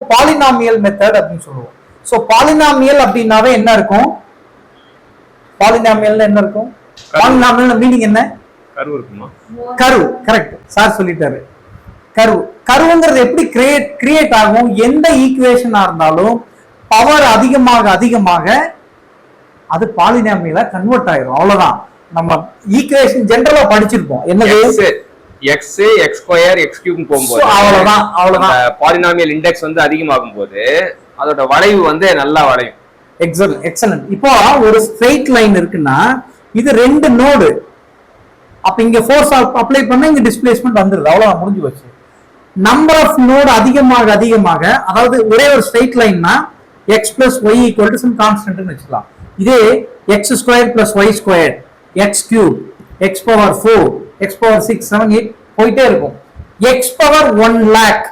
Polynomial method அப்படின்னு சொல்லுவோம். So polynomial அப்படின்னாவே என்ன இருக்கும்? பாலினாமியல் என்ன இருக்கும்? பாலினாமியல் மீனிங் என்ன? கர்வ் இருக்குமா? கர்வ். கரெக்ட், சார் சொல்லிட்டாரு. கர்வ். கர்வ்ங்கிறது எப்படி கிரியேட் ஆகும்? எந்த ஈக்குவேஷனா இருந்தாலும் பவர் அதிகமாக அதிகமாக அது பாலினாமியலா கன்வெர்ட் ஆயிரும். அவ்வளவுதான். நம்ம ஈக்குவேஷன் ஜெனரலா படிச்சிருப்போம். என்னது? x x square x cube போகும்போது அவ்வளவுதான். பாலினாமியல் இண்டெக்ஸ் வந்து அதிகமாகும் போது அதோட வளைவு வந்து நல்லா வளையும். எக்ஸலன்ட். இப்போ ஒரு ஸ்ட்ரெயிட் லைன் இருக்குன்னா இது ரெண்டு நோடு. அப்ப இங்க ஃபோர்ஸ் அப்ளை பண்ணா இங்க டிஸ்பிளேஸ்மென்ட் வந்துருது. அவ்வளவுதான், முடிஞ்சு போச்சு. நம்பர் ஆஃப் நோடு அதிகமாக அதிகமாக, அதாவது ஒரே ஒரு ஸ்ட்ரெயிட் லைன்னா x plus Y equal to some கான்ஸ்டன்ட்னு வச்சுக்கலாம். இதே X square plus Y square, X cube, X power 4, X power 6, 7, 8 போயிட்டே இருக்கும். எக்ஸ் பவர் 1 lakh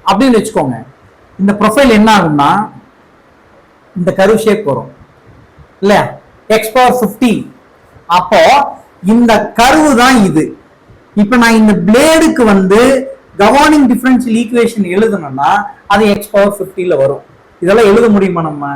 அப்படின்னு வச்சுக்கோங்க. இந்த ப்ரொஃபைல் என்ன ஆகும்னா இந்த கர்வ் ஷேப் வரும் இல்லையா? X power 50. அப்போ இந்த கர்வ் தான் இது. இப்ப நான் இந்த பிளேடுக்கு வந்து கவர்னிங் டிஃபரன்ஷியல் ஈக்குவேஷன் எழுதணும்னா அது எக்ஸ் பவர் 50ல வரும். இதெல்லாம் எழுத முடியுமா? நம்ம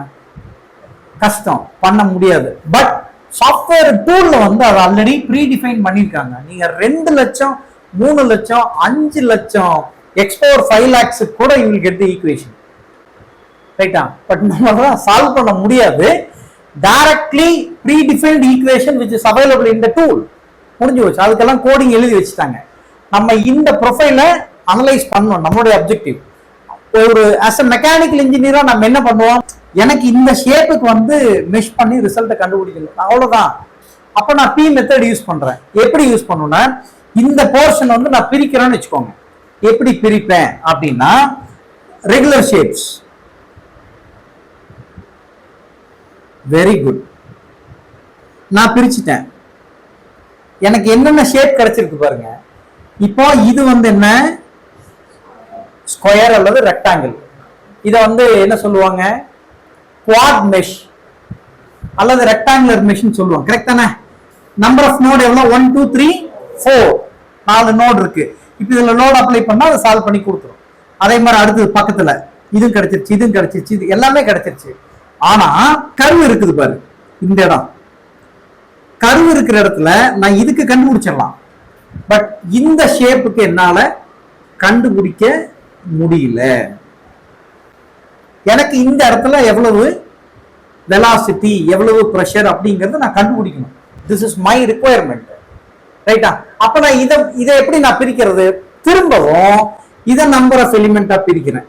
கஷ்டம், பண்ண முடியாது. பட் சாஃப்ட்வேர் டூல்ல வந்து அதை ஆல்ரெடி ப்ரீ டிஃபைன் பண்ணிருக்காங்க. நீங்க 2 லட்சம் 3 லட்சம் 5 லட்சம் எக்ஸ் பவர் 5 lakhs கூட you will get the equation. ரைட்டா? பட் நம்ம சால்வ் பண்ண முடியாது. Directly predefined equation which is available in the tool. முடிஞ்சு போச்சு. அதுக்கெல்லாம் கோடிங் எழுதி வச்சுட்டாங்க. நம்ம இந்த ப்ரொஃபைலை அனலைஸ் பண்ணணும். நம்மளுடைய அப்ஜெக்டிவ் ஒரு as a மெக்கானிக்கல் இன்ஜினியரா நம்ம என்ன பண்ணுவோம்? எனக்கு இந்த ஷேப்புக்கு வந்து மெஷ் பண்ணி ரிசல்ட்டை கண்டுபிடிக்கணும், அவ்வளவுதான். அப்ப நான் பி மெத்தட் யூஸ் பண்றேன். எப்படி யூஸ் பண்ணுனா, இந்த போர்ஷன் வந்து நான் பிரிக்கிறேன்னு வச்சுக்கோங்க. எப்படி பிரிப்பேன் அப்படின்னா, ரெகுலர் ஷேப்ஸ். Very good. நான் பிரிச்சுட்டேன். எனக்கு என்னென்ன ஷேப் கிடைச்சிருக்கு பாருங்க. இப்போ இது வந்து என்ன? ஸ்கொயர் அல்லது ரெக்டாங்கிள். இதை வந்து என்ன சொல்லுவாங்க? குவாட் மெஷ் அல்லது ரெக்டாங்குலர் மெஷ்னு சொல்லுவாங்க. கரெக்ட் தானே? நம்பர் ஆஃப் நோட் எவ்வளவு? 1 2 3 4, 4 நோட் இருக்கு. இப்போ இதுல லோட் அப்ளை பண்ணா அதை சால்வ் பண்ணி கொடுத்துரும். அதே மாதிரி அடுத்தது பக்கத்துல இதுவும் கிடைச்சிருச்சு, இதுவும் கிடைச்சிருச்சு, இது எல்லாமே கிடைச்சிருச்சு. ஆனா கர்வ் இருக்குது பாரு. இந்த இடம் கர்வ் இருக்கிற இடத்துல நான் இதுக்கு கண்டுபிடிச்சிடலாம். பட் இந்த ஷேப்புக்கு என்னால கண்டுபிடிக்க முடியல. எனக்கு இந்த இடத்துல எவ்வளவு வெலாசிட்டி, எவ்வளவு பிரஷர் அப்படிங்கறத நான் கண்டுபிடிக்கணும். This is my requirement. ரைட்டா? அப்ப நான் இதை எப்படி நான் பிரிக்கிறது? திரும்பவும் இதை நம்பர் ஆஃப் எலிமெண்டா பிரிக்கிறேன்.